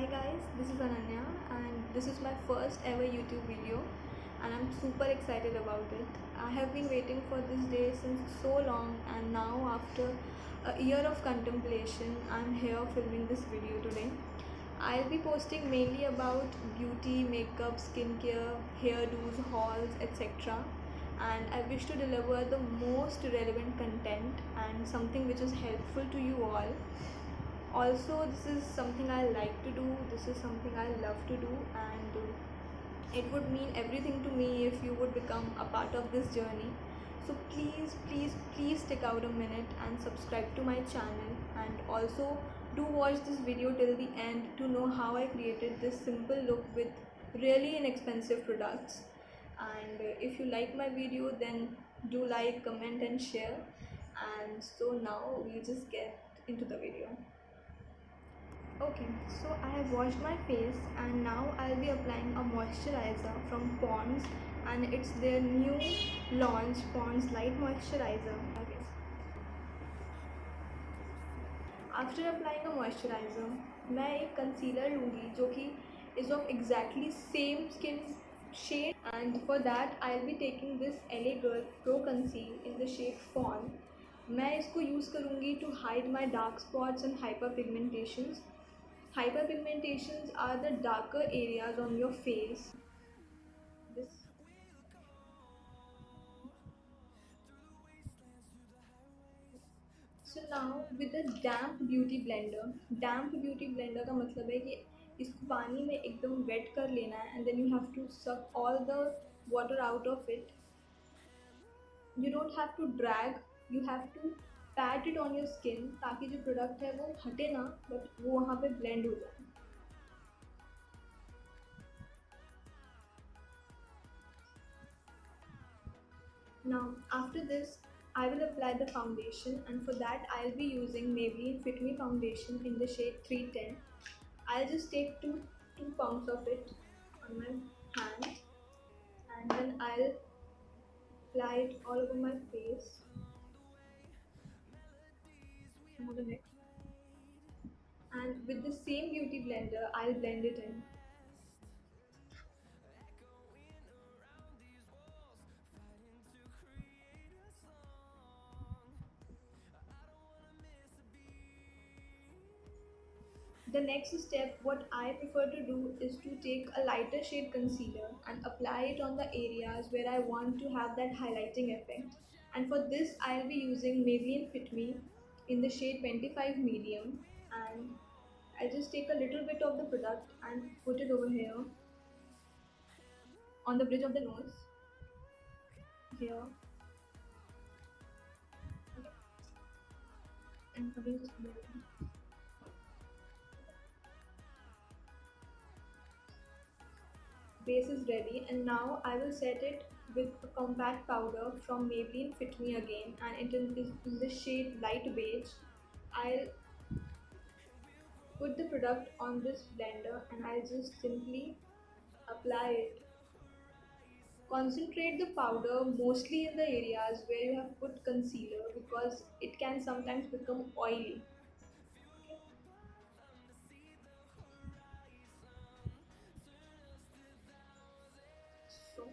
Hi guys, this is Ananya and this is my first ever YouTube video and I'm super excited about it. I have been waiting for this day since so long and now after a year of contemplation, I'm here filming this video today. I'll be posting mainly about beauty, makeup, skincare, hairdos, hauls, etc. And I wish to deliver the most relevant content and something which is helpful to you all. Also, this is something I like to do, this is something I love to do, and it would mean everything to me if you would become a part of this journey. So please stick out a minute and subscribe to my channel, and also do watch this video till the end to know how I created this simple look with really inexpensive products. And if you like my video, then do like, comment and share. And so now we'll just get into the video. Okay, so I have washed my face and now I'll be applying a moisturizer from Pond's, and it's their new launch Pond's Light Moisturizer. Okay. After applying a moisturizer, मैं एक concealer लूँगी जो कि is of exactly same skin shade, and for that I'll be taking this LA Girl Pro Conceal in the shade Fawn. मैं इसको use करूँगी to hide my dark spots and hyperpigmentations. Hyperpigmentations are the darker areas on your face. This So now with the damp beauty blender का मतलब है कि इसको पानी में एकदम wet कर लेना है and then you have to suck all the water out of it. You don't have to drag, you have to pat it on your skin ताकि जो product है वो हटे ना, but वो वहाँ पे blend हो जाए. Now after this, I will apply the foundation, and for that I'll be using Maybelline Fit Me foundation in the shade 310. I'll just take two pumps of it on my hand, and then I'll apply it all over my face. And with the same beauty blender, I'll blend it in. The next step, what I prefer to do is to take a lighter shade concealer and apply it on the areas where I want to have that highlighting effect. And for this, I'll be using Maybelline Fit Me in the shade 25 medium, and I'll just take a little bit of the product and put it over here on the bridge of the nose, here, and again just base is ready, and now I will set it with a compact powder from Maybelline Fit Me again, and it is in the shade light beige. I'll put the product on this blender and I'll just simply apply it. Concentrate the powder mostly in the areas where you have put concealer because it can sometimes become oily. So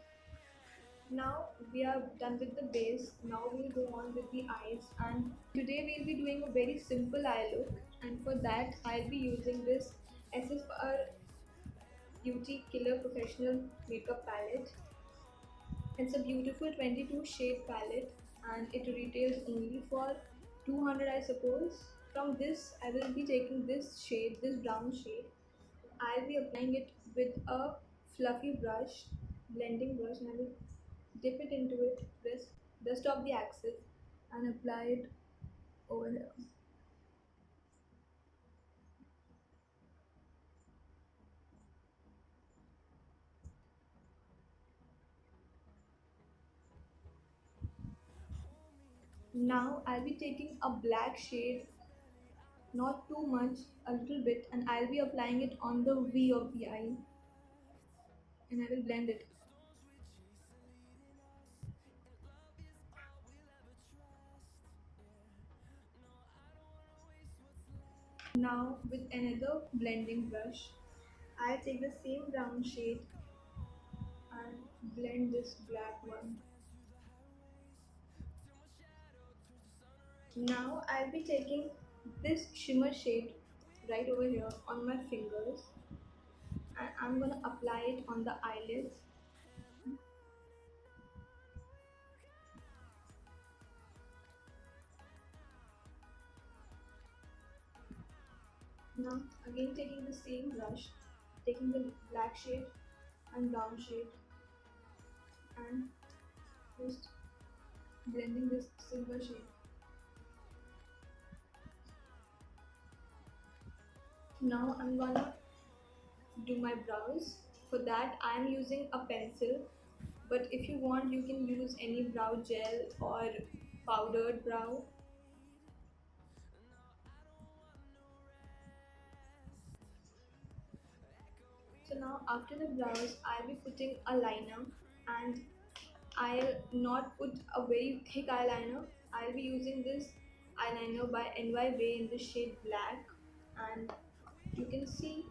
now we are done with the base. Now we'll go on with the eyes, and today we'll be doing a very simple eye look, and for that I'll be using this SFR Beauty Killer Professional Makeup Palette. It's a beautiful 22 shade palette and it retails only for 200, I suppose. From this I will be taking this shade, this brown shade. I'll be applying it with a fluffy brush, blending brush, and I will dip it into it, press dust off the axis and apply it over here. Now I'll be taking a black shade, not too much, a little bit, and I'll be applying it on the V of the eye, and I will blend it. Now with another blending brush, I'll take the same brown shade and blend this black one. Now I'll be taking this shimmer shade right over here on my fingers, and I'm gonna apply it on the eyelids. Now again taking the same brush, taking the black shade and brown shade and just blending this silver shade. Now I'm gonna do my brows. For that I'm using a pencil, but if you want you can use any brow gel or powdered brow. So now after the brows I'll be putting a liner, and I'll not put a very thick eyeliner. I'll be using this eyeliner by NY Way in the shade black, and you can see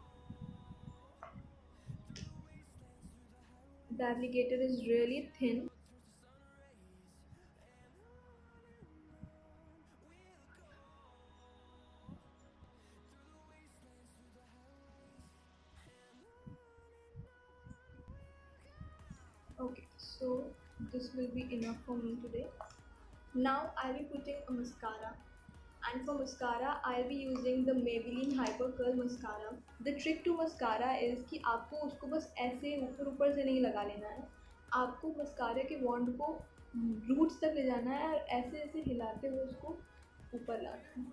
the applicator is really thin. Okay, so this will be enough for me today. Now I'll be putting a mascara, and for mascara I'll be using the Maybelline Hyper Curl mascara. The trick to mascara is कि आपको उसको बस ऐसे ऊपर ऊपर से नहीं लगा लेना है, आपको मस्कारे के वॉन्ड को रूट्स तक ले जाना है और ऐसे ऐसे हिलाते हुए उसको ऊपर लाना है.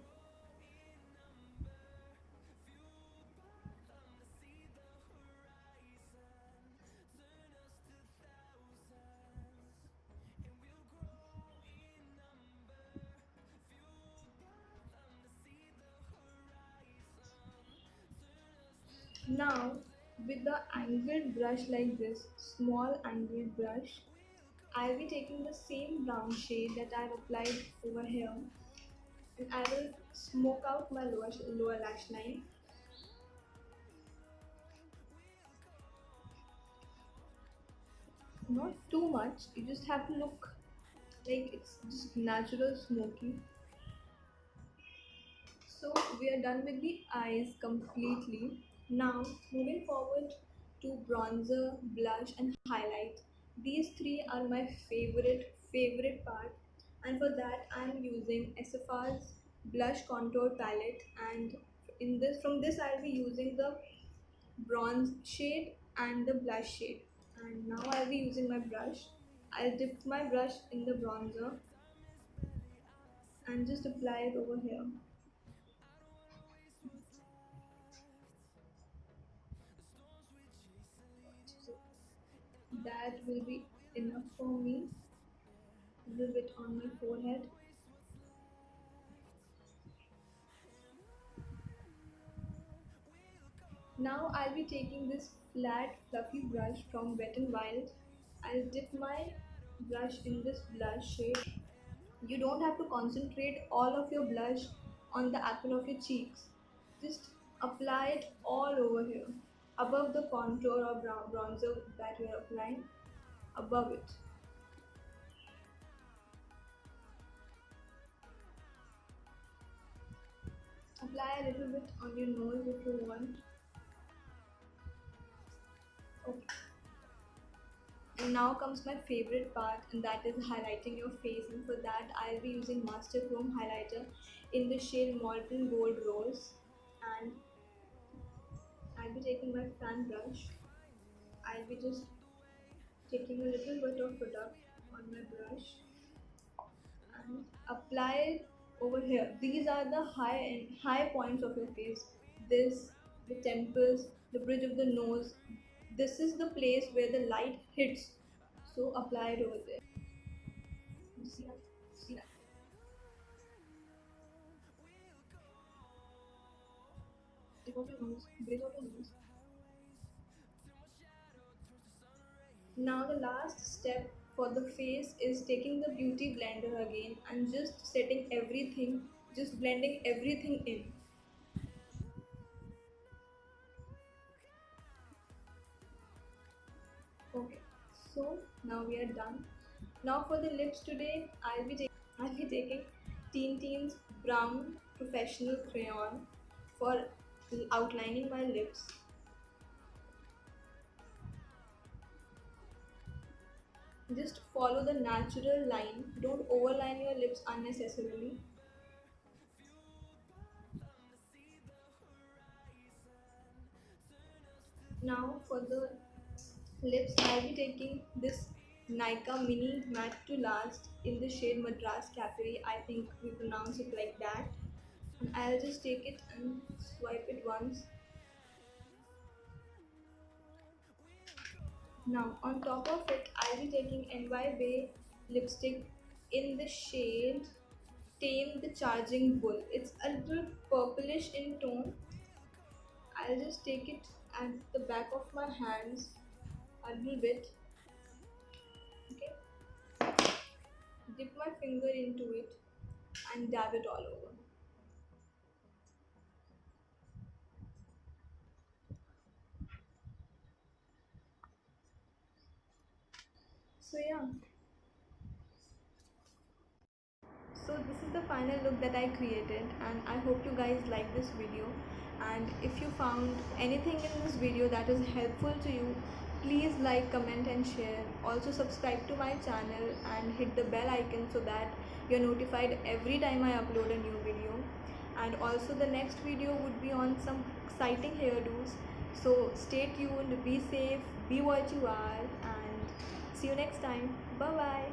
Now with the angled brush like this, small angled brush, I'll be taking the same brown shade that I've applied over here, and I will smoke out my lower lash line. Not too much, you just have to look like it's just natural smoky. So we are done with the eyes completely. Now moving forward to bronzer, blush and highlight. These three are my favorite part, and for that I am using SFR's blush contour palette, and in this from this I'll be using the bronze shade and the blush shade. And now I'll be using my brush. I'll dip my brush in the bronzer and just apply it over here. So that will be enough for me. A little bit on my forehead. Now I'll be taking this flat fluffy brush from Wet n Wild. I'll dip my brush in this blush shade. You don't have to concentrate all of your blush on the apple of your cheeks. Just apply it all over here, above the contour or bronzer that you're applying, above it. Apply a little bit on your nose if you want. Okay. And now comes my favorite part, and that is highlighting your face. And for that, I'll be using Master Chrome highlighter in the shade Molten Gold Rose. And I'll be taking my fan brush. I'll be just taking a little bit of product on my brush and apply it over here. These are the high points of your face. This, the temples, the bridge of the nose. This is the place where the light hits. So apply it over there. You see that? See that? Tip of your nose, bridge of your nose. Now the last step for the face is taking the beauty blender again and just setting everything, just blending everything in. Okay, so now we are done. Now for the lips today, I'll be taking Teen Teen's brown professional crayon for outlining my lips. Just follow the natural line. Don't overline your lips unnecessarily. Now for the lips, I'll be taking this Nika Mini Matte to Last in the shade Madras Cafe. I think we pronounce it like that. And I'll just take it and swipe it once. Now on top of it, I'll be taking NY Bay lipstick in the shade Tame the Charging Bull. It's a little purplish in tone. I'll just take it at the back of my hands a little bit. Okay, dip my finger into it and dab it all over. So yeah, so this is the final look that I created, and I hope you guys like this video. And if you found anything in this video that is helpful to you, please like, comment and share. Also subscribe to my channel and hit the bell icon so that you're notified every time I upload a new video. And also the next video would be on some exciting hairdos. So stay tuned, be safe, be what you are, and see you next time. Bye bye.